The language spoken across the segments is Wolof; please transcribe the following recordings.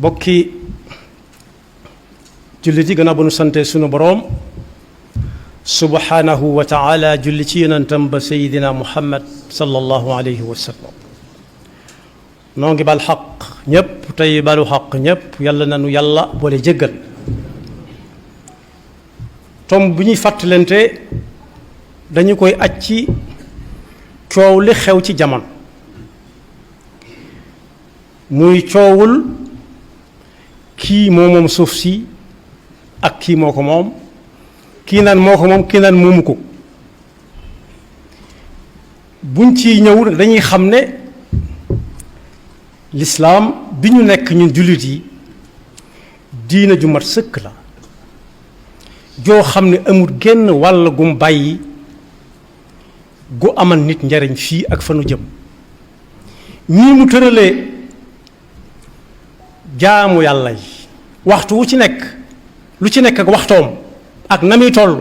bokki jullit yi gannaaw ba nu sante sunu boroom subhanahu wa taala julli ci yonentam ba sayidina muhammad sallallahu alayhi wa sallam noo ngi bal xaq ñépp tey balu xaq ñépp yàlla nanu yàlla boole jéggal tom bu ñuy fàttalante dañu koy aj ci coow li xew ci jamono muy coowul kii moo moom suuf si ak kii moo ko moom kii naan moo ko moom kii naan moomu ko buñ ci ñëw dañuy xam ne lislaam bi ñu nekk ñun jullit yi diina ju mat sëkk la joo xam ne amul genn wàll gum bàyyi gu amal nit njariñ fii ak fa nu jëm ñii mu tëralee jaamu yàlla yi waxtu wu ci nekk lu ci nekk ak waxtoom ak na muy toll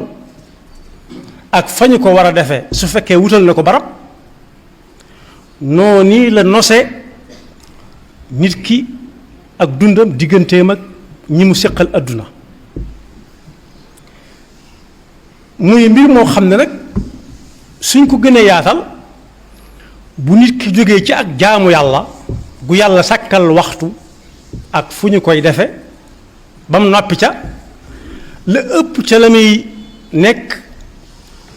ak fa ñu ko war a defee su fekkee wutal na ko barab noo nii la nose nit ki ak dundam digganteem ak ñi mu séqal àdduna muy mbir moo xam ne nag suñ ko gënee yaatal bu nit ki jógee ci ak jaamu yàlla gu yàlla sàkkal waxtu ak fu ñu koy defe ba mu noppi ca la ëpp ca la muy nekk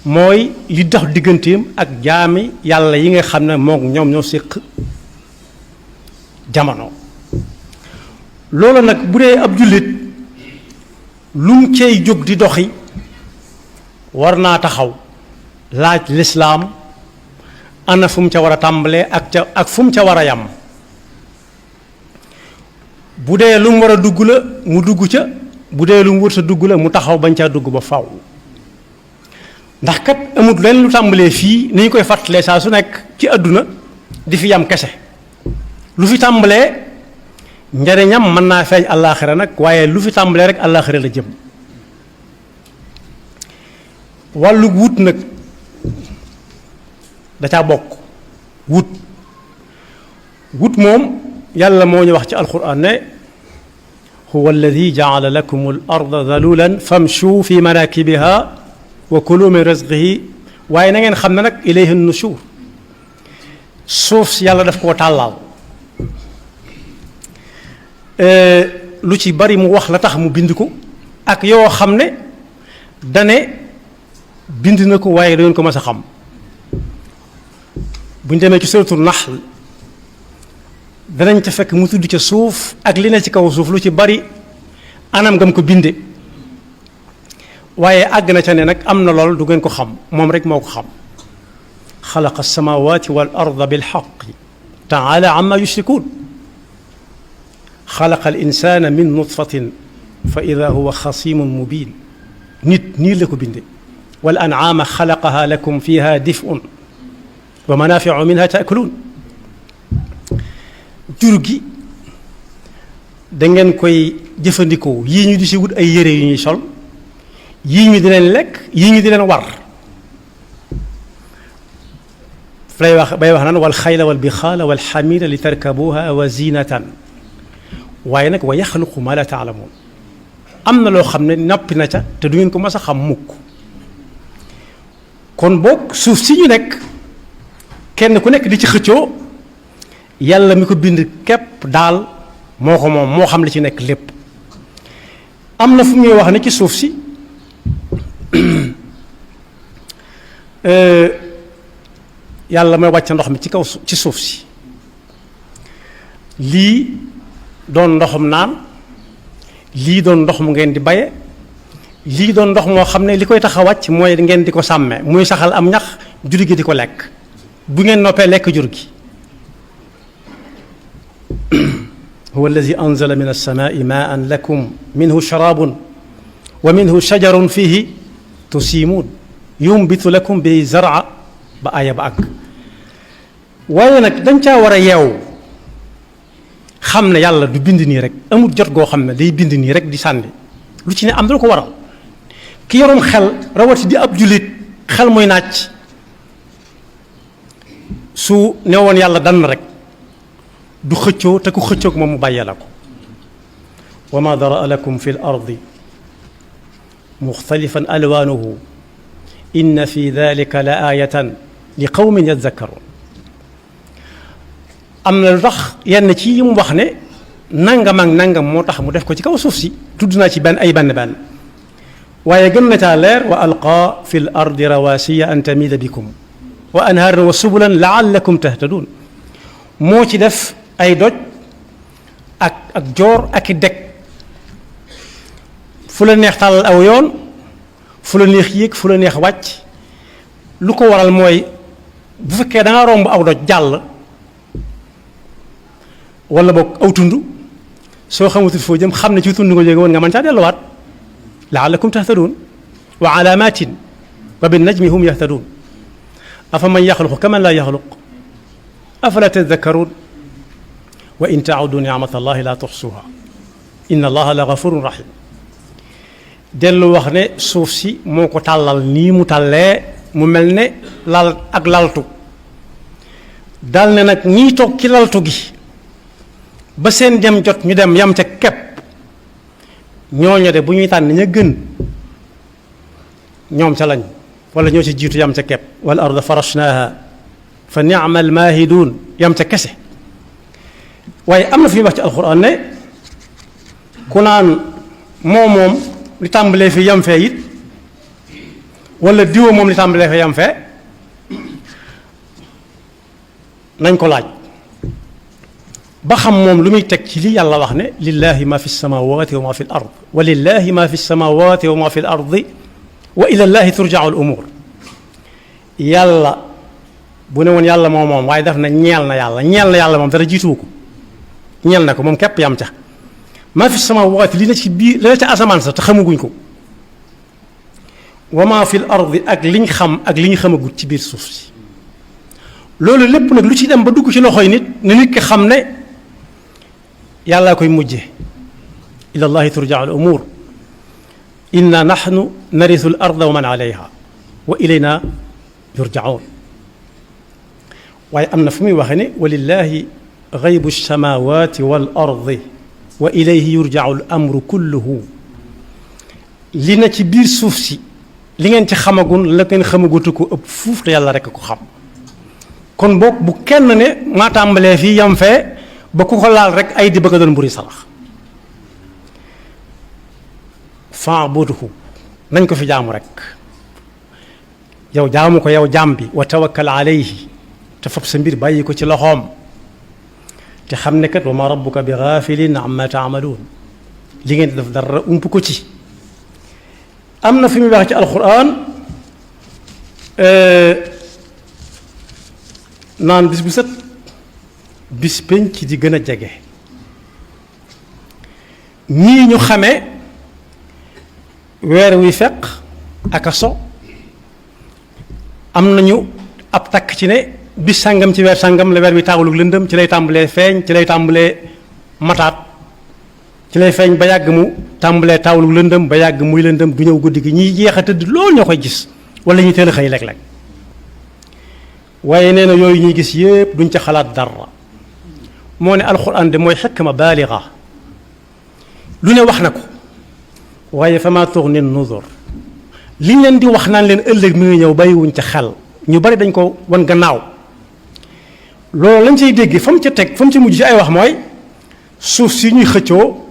mooy li dox digganteem ak jaami yàlla yi nga xam ne moom ñoom ñoo séq jamono loolu nag bu dee ab jullit lu mu cey jóg di doxi war naa taxaw laaj lislaam ana fu mu ca war a tàmbalee ak fu mu ca war a yam bu dee lu mu war a dugg la mu dugg ca bu dee lu mu wër sa dugg la mu taxaw bañ caa dugg ba faw ndax kat amut leen lu tàmbalee fii ni ñu koy fàttalee saa su nekk ci àdduna di fi yam kese lu fi tàmbalee njariñam mën naa feeñ àllaaxira nag waaye lu fi tàmbalee rek àllaaxira la jëm wàllu wut nag da caa bokk wut moom yàlla moo ñu wax ci alquran ne huwa alladi jaala lakum al arda dalulan famshu fi manakibiha wa kulu min rizqihi waaye na ngeen xam ne nag ilayhi nushur suuf si yàlla daf koo tàllaal lu ci bari mu wax la tax mu bind ko ak yoo xam ne dane bind na ko waaye da ngeen ko mas a xam bu ñu demee ci suratul nahl danañ ca fekk mu tudd ca suuf ak li ne ci kaw suuf lu ci bari anam ngam ko binde waaye àgg na ca ne nag am na lool du ngeen ko xam moom rek moo ko xam xalaqa alsamawati wal arda bilxaqi taala amma yushrikun xalaqa al insana min nutfatin fa ida huwa xasimun mubin nit nii la ko binde wal an'aama xalaqaha lakum fiha dif'un wa manaafi'u minha ta'kuluun jur gi da ngeen koy jëfandikoo yii ñu di si wut ay yére yu ñuy sol yii ñu di leen lekk yii ñu di leen war fa lay wax bay wax naan wal xayla wal bixaala wal xamiira li tarkabuha wa zinatan waaye nag wa yaxluqu ma la taalamuun am na loo xam ne noppi na ca te du ngeen ko mas a xam mukk kon boog suuf si ñu nekk kenn ku nekk di ci xëccoo yàlla mi ko bind képp daal moo ko moom moo xam li ci nekk lépp am na fu ñuy wax ne ci suuf si yàlla mooy wàcc ndox mi ci kaw ci suuf si lii doon ndoxum naan lii doon ndox mu ngeen di baye lii doon ndox moo xam ne li koy tax a wàcc mooy ngeen di ko sàmme muy saxal am ñax jur gi di ko lekk bu ngeen noppee lekk jur gi huwa alladi anzala min alsamaai maan lakum minhu sharabun wa minhu shajarun fihi tusimuun yumbitu lakum bi zara ba aya ba àgg waaye nag dañ caa war a yeewu xam ne yàlla du bind nii rek amul jot goo xam ne day bind nii rek di sànni lu ci ne am na lu ko waral ki yorum xel rawati di ab jullit xel muy nàcc su newoon yàlla dann rek du xëccoo te ku xëccoog moom mu bàyyee la ko wa ma daraa lakum fi l ardi muxtalifan alwaanuhu inna fi dalika la aayatan li qawmin yadakkaruun am na lu tax yenn ci yi mu wax ne nangam ak nangam moo tax mu def ko ci kaw suuf si tudd naa ci benn waaye gën na caa leer wa alqaa fi l ardi rawasiya an tamida bikum wa anhaaran wa subulan laallakum tahtaduun moo ci def ay doj ak joor ak i deg fu la neex tàllal aw yoon fu la neex yéeg fu la neex wàcc lu ko waral mooy bu fekkee da nga romb aw doj jàll wala boog aw tund soo xamatul foo jëm xam ne ci tund nga jóge woon nga mën caa delluwaat laallakum tahtaduun wa alaamatin wa bin najmi hum yahtaduun afa man yaxluqu kaman laa yaxluq afala tadakkaruun wa in taudu nicmata allahi la tuxsuha inna allaha la gafurun rahim dellu wax ne suuf si moo ko tàllal nii mu tàllee mu mel ne lal ak laltu dal ne nag ñiy toog ci laltu gi ba seen dem jot ñu dem yam ca kepp ñooñu de bu ñuy tànn ña gën ñoom ca lañ wala ñoo ci jiitu yam ca kepp wal arda farashnaaha fa ni'ma al maahiduun yam ca kese waaye am na fi wax ci alxuraan ne ku naan moom li tàmbalee fi yam fee it wala diwa moom li tàmbalee fi yam fee nañ ko laaj ba xam moom lu muy teg ci li yàlla wax ne lillahi ma fi samawati wa ma fi l ard wa lillahi ma fi samawati wa ma fi l ardi wa ila llahi turja'u al umur yàlla bu ne woon yàlla moom waaye daf na ñeel na yàlla moom dara jiituwu ko ñeel na ko moom képp yam ca maa fi samaawaati li na ci biir li na ca asamaan sa te xamaguñ ko wa maa fi l ardi ak liñ xam ak li ñu xamagut ci biir suuf si loolu lépp nag lu ci dem ba dugg ci loxoy nit ne nit ki xam ne yàllaa koy mujje ila llahi turja'u al umur inna nahnu narisu al arda wa man alayha wa ilayna yurja'un waaye am na fu muy waxe ne walillahi gaybu samawati wal ardi wa ilayhi yurja'u al amru kulluhu li na ci biir suuf si li ngeen ci xamagun la ngeen xamagutu ko ëpp fuuf te yàlla rekk ko xam kon boog bu kenn ne maa tàmbalee fii yam fee ba ku ko laal rek ay di bëgg a doon mburi salax fa'budhu nañ ko fi jaamu rek yow jaamu ko yow jaam bi wa tawakkal alayhi te fab sa mbir bàyyi ko ci loxoom te xam ne kat wa ma rabbuka bi gaafilin amma taamaluun li ngeen di def dara ump ko ci am na fi muy wax ci alquran naan bis bu set bis penc di gën a jege ñii ñu xamee weer wi fekk ak a so am nañu ab takk ci ne bis sàngam ci weer sàngam la weer wi taawulug lëndëm ci lay tàmbalee feeñ ci lay tàmbalee mataat ci lay feeñ ba yàgg mu tàmbalee taawulug lëndëm ba yàgg muy lëndëm du ñëw guddi gi ñiy jeex a tëdd loolu ñoo koy gis wala ñuy teel a xëy léeg-léeg waaye nee na yooyu ñuy gis yépp duñ ca xalaat dara moo ne alxuraan de mooy xikma baaliga lu ne wax na ko waaye fa maa tughni nuzur liñ leen di wax naan leen ëllëg mi ngi ñëw bàyyiwuñ ca xel ñu bari dañ ko wan gannaaw loolu lañ cay dégg fa mu ca teg fa mu ca mujj ci ay wax mooy suuf si ñuy xëccoo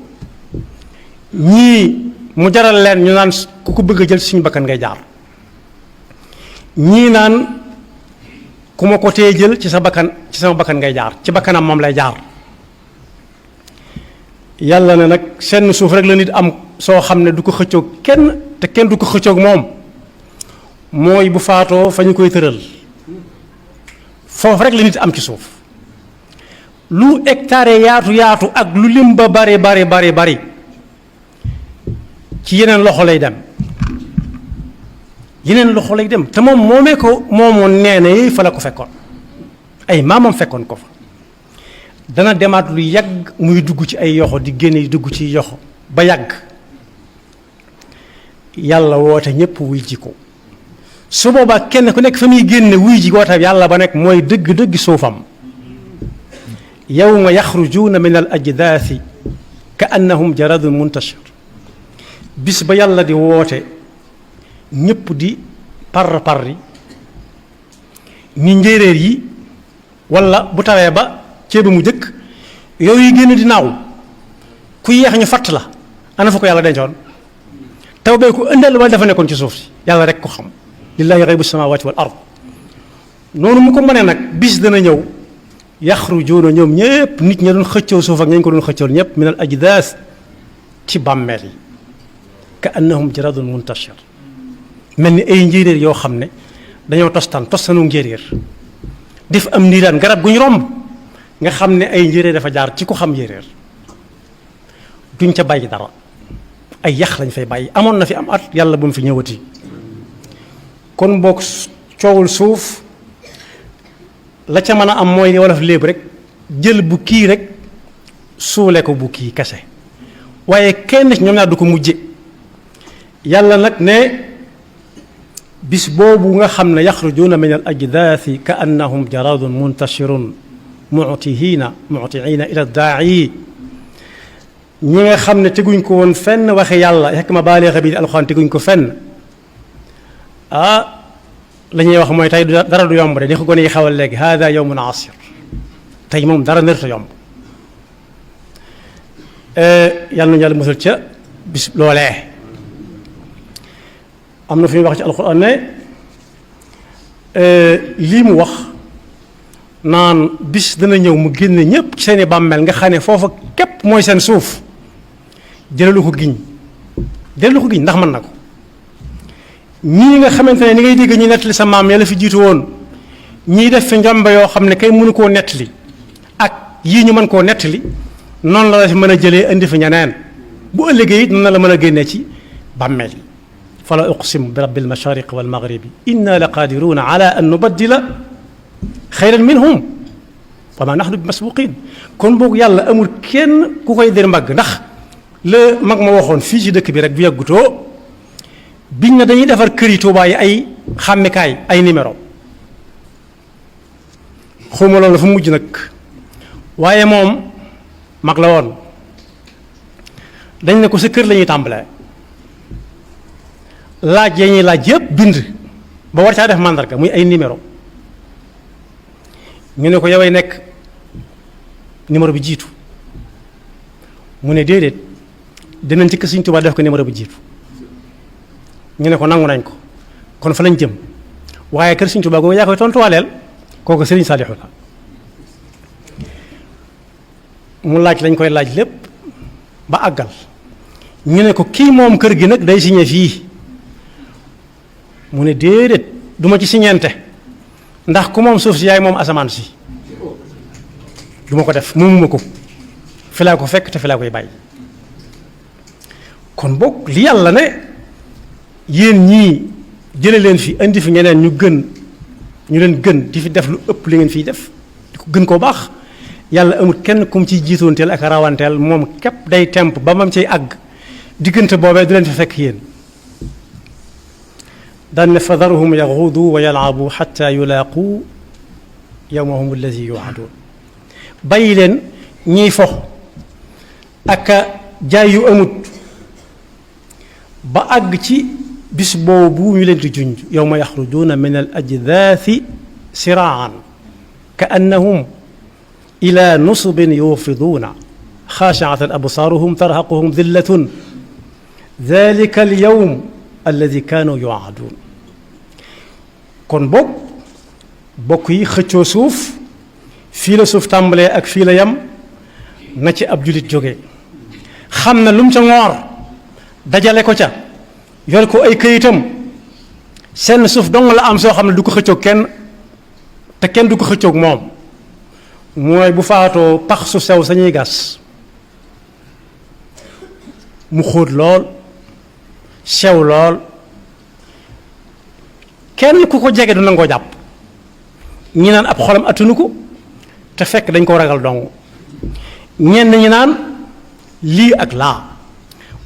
ñii mu jaral leen ñu naan ku ko bëgg a jël suñu bakkan ngay jaar ñii naan ku ma ko tee jël ci sama bakkan ngay jaar ci bakkanam moom lay jaar yàlla ne nag seen suuf rek la nit am soo xam ne du ko xëccoog kenn te kenn du ko xëccoog moom mooy bu faatoo fa ñu koy tëral foofu rek la nit am ci suuf lu hectare yaatu ak lu lim ba bari ci yeneen loxo lay dem te moom moomee ko moomoon nee na fa la ko fekkoon ay maamam fekkoon ko fa dana demaat lu yàgg muy dugg ci ay yoxo di génne dugg ci yoxo ba yàgg yàlla woote ñépp wuy ji ko su boobaa kenn ku nekk fa muy génne wuy ji woote yàlla ba nekk mooy dëgg-dëgg suufam yawma yaxrujuuna min al ajdaasi ka annahum jaradun muntashir bis ba yàlla di woote ñëpp di parri ni njéeréer yi wala bu tawee ba ceebi mu jëkk yooyu génn di naaw ku yeex ñu fatt la ana fa ko yàlla dencoon taw bee ko ëndal wala dafa nekkoon ci suuf si yàlla rek ko xam lillahi ghaybu samawati wal ard noonu mu ko mënee nag bis dana ñëw yaxrujuuna ñoom ñëpp nit ña doon xëccoo suuf ak ñañ ko doon xëccoon ñëpp min al ajdaas ci bàmmeel yi ka annahum jaradun muntashir mel ni ay njéeréer yoo xam ne dañoo tostanu njéeréer def am niiraan garab gu ñu romb nga xam ne ay njéeréer dafa jaar ci ko xam njéeréer duñ ca bàyyi dara ay yax lañ fay bàyyi amoon na fi am at yàlla bu mu fi ñëwati kon boog coowul suuf la ca mën a am mooy li wolof léeb rek jël bu kii rek suule ko bu kii kese waaye kenn ci ñoom ñaar du ko mujje yàlla nag ne bis boobu nga xam ne yaxrujuuna min al ajdaasi ka annahum jaradun muntashirun mu'tiina ila daa'i ñi nga xam ne teguñ ko woon fenn waxe yàlla yekk ma baaleexa bi di alxuraan teguñ ko fenn la ñuy wax mooy tey dara du yomb de ni ko gone yi xawal léegi hada yawmun asir tey moom dara nërta yomb yàlla nañu yàlla musal ca bis loolee am na fi ñuy wax ci alxuraan ne lii mu wax naan bis dana ñëw mu génne ñépp ci seeni bàmmeel nga xam ne foofa képp mooy seen suuf jëlalu ko giñ ndax mën na ko ñii nga xamante ne ni ngay dégg ñi nettali sa maam yàlla fi jiitu woon ñii def fi njombe yoo xam ne kay mënu koo nettali ak yii ñu mën koo nettali noonu la fi mën a jëlee indi fi ñeneen bu ëllëgee it noonu la mën a génnee ci bàmmeel yi fala uqsimu bi rabbil mashariqi wal maghribi inna la qadiruna ala an nubaddila xayran minhum wa ma nahnu bi masbuqin kon boog yàlla amul kenn ku koy der mbagg ndax la mag ma waxoon fii ci dëkk bi rek bu yàggutoo biñ na dañuy defar kër yi Tuubaa yi ay xàmmikaay ay numéro xawma loolu dafa mujj nag waaye moom mag la woon dañ ne ko sa kër la ñuy tàmbalee laaj ya ñuy laaj yëpp bind ba war caa def màndarga muy ay numéro ñu ne ko yoway nekk numéro bi jiitu mu ne déedéet dinañ ci kër Sëriñ Tuubaa def ko numéro bi jiitu ñu ne ko nangu nañ ko kon fa lañ jëm waaye kër Sëriñ Tuubaa googu yaa koy tontuwaaleel kooku Sëriñ Saalihu la mu laaj lañ koy laaj lépp ba àggal ñu ne ko kii moom kër gi nag day signé fii mu ne déedéet duma ci siñeente ndax ku moom suuf si yaay moom asamaan si duma ko def moomuma ko fi laa ko fekk te fi laa koy bàyyi kon boog li yàlla ne yéen ñii jële leen fi indi fi ñeneen ñu leen gën di fi def lu ëpp li ngeen fiy def di ko gën koo baax yàlla amul kenn kum ciy jiitoonteel ak rawanteel moom képp day temp ba mam ciy àgg diggante boobee du leen fi fekk yéen daan ne fadaruhum yaxuudu wa yalaabu xatta yulaaqu yawmahum allazi yuwaadun bàyyi leen ñiy fo ak jaay yu amut ba àgg ci bis boobu ñu leen di junj yawma yaxrujuuna min al ajdaasi siraan ka annahum ila nusubin yufiduuna xaashiatan absaaruhum tarhaquhum dillatun dalika al yawm alladi kaanu yuwaaduun kon bokk yi xëccoo suuf fii la suuf tàmbalee ak fii la yam na ci ab julit jóge xam na lu mu ca ngoor dajale ko ca yor ko ay këyitam seen suuf dong la am soo xam ne du ko xëccoog kenn te kenn du ko xëccoog moom mooy bu faatoo pax su sew sañuy gas mu xóot lool sew lool kenn ku ko jege du nangoo jàpp ñi naan ab xolam attunu ko te fekk dañ ko ragal dong ñenn ñi naan lii ak laa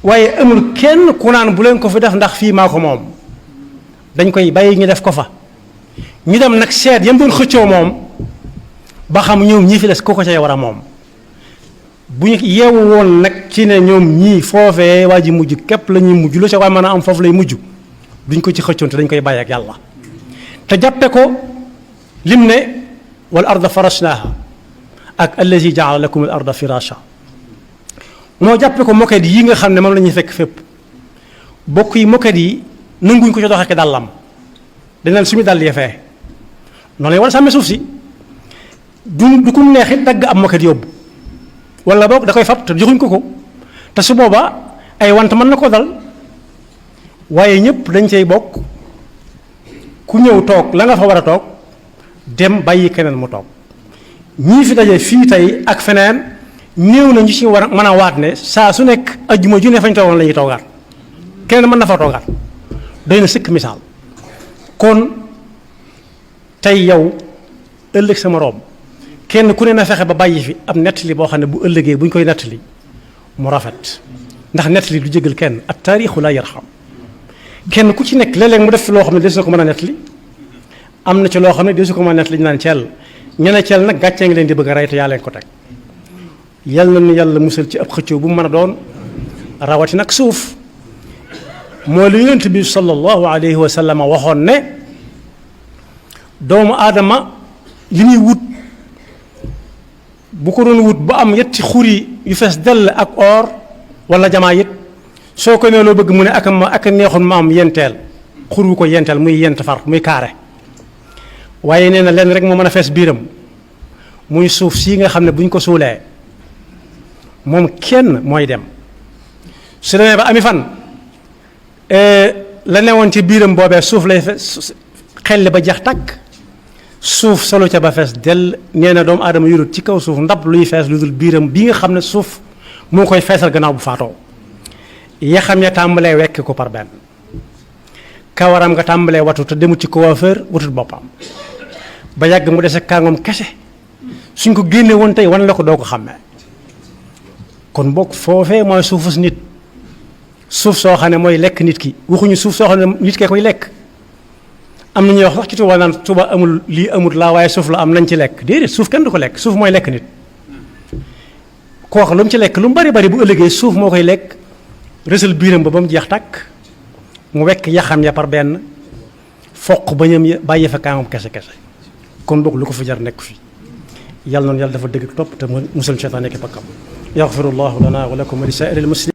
waaye amul kenn ku naan bu leen ko fi def ndax fii maa ko moom dañ koy bàyyi ñu def ko fa ñu dem nag seet yam doon xëccoo moom ba xam ñoom ñii fi des ku ko cay war a moom bu ñu yeewu woon nag ci ne ñoom ñii foofee waa ji mujj képp la ñuy mujj lu ca waay mën a am foofu lay mujj duñ ko ci xëccoon te dañ koy bàyyi ak yàlla te jàppe ko lim ne wal arda farashnaaha ak allazi jaala lakum al arda firasha moo jàppe ko moket yi nga xam ne moom la ñuy fekk fépp bokk yi moket yi nanguñ ko ci doxee ki dàllam dañ leen suñu dàll yee fee noonu la war a sàmmee suuf si du kum neexit dagg am moket yóbbu wala boog da koy fab te joxuñ ko te su boobaa ay want mën na koo dal waaye ñëpp dañ cay bokk ku ñëw toog la nga fa war a toog dem bàyyi keneen mu toog ñii fi daje fii tey ak feneen néew na ñu ci war a mën a waat ne saa su nekk ajjuma ju ne fañ toogoon la ñuy toogaat keneen mën na fa toogaat doy na sëkk misaal kon tey yow ëllëg sama room kenn ku ne na fexe ba bàyyi fi ab nettali boo xam ne bu ëllëgee bu ñu koy nettali mu rafet ndax nettali du jégal kenn at taarixu laa yarxam kenn ku ci nekk léeg-léeg mu def loo xam ne desu ko mën a nettali am na ci loo xam ne desu ko mën a nettali ñu naan ceel ñene ceel nag gàccee ngi leen di bëgg a rey te yaa leen ko teg yal na nu yàlla musal ci ab xëccoo bu mu mën a doon rawati nag suuf moo lu yonent bi sallallahu alayhi wa sallam waxoon ne doomu aadama li muy wut bu ko doon wut ba am yetti xuri yu fees dell ak or wala jamaa it soo ko nee loo bëgg mu ne ak neexoon ma am yenteel xur wu ko yenteel muy yent far muy kaare waaye nee na lenn rek moo mën a fees biiram muy suuf sii nga xam ne bu ñu ko suulee moom kenn mooy dem su demee ba ami fan la newoon ci biiram boobee suuf lay xelli ba jax takk suuf solo ca ba fees del nee na doomu aadama yurut ci kaw suuf ndab luy fees lu dul biiram bi nga xam ne suuf moo koy feesal gannaaw bu faatoo yaxam ya tàmbalee wekk ko par benn kawaram nga tàmbalee watu te demut ci coiffeur wutut boppam ba yàgg mu dese kàngoom kese suñ ko génne woon tey wan la ko doo ko xàmmee kon bokk foofee mooy suufus nit suuf soo xam ne mooy lekk nit ki waxuñu suuf soo xam ne nit kee koy lekk am na ñuy wax sax ci Tuuba naan Tuuba amul lii amut laa waaye suuf la am nañ ci lekk déedéet suuf kenn du ko lekk suuf mooy lekk nit kooku lu mu ci lekk lu mu bari bari bu ëllëgee suuf moo koy lekk rësal biiram ba mu jeex tàkk mu wekk yaxam ya par benn foq bañam ya bàyyi fa kaamam kese kese kon boog lu ko fi jar nekk fi yàlla noonu yàlla dafa dëgg topp te musal seytaan nekk bakkam yaxfirullahu lana wa lakum wa li saa'iril muslimin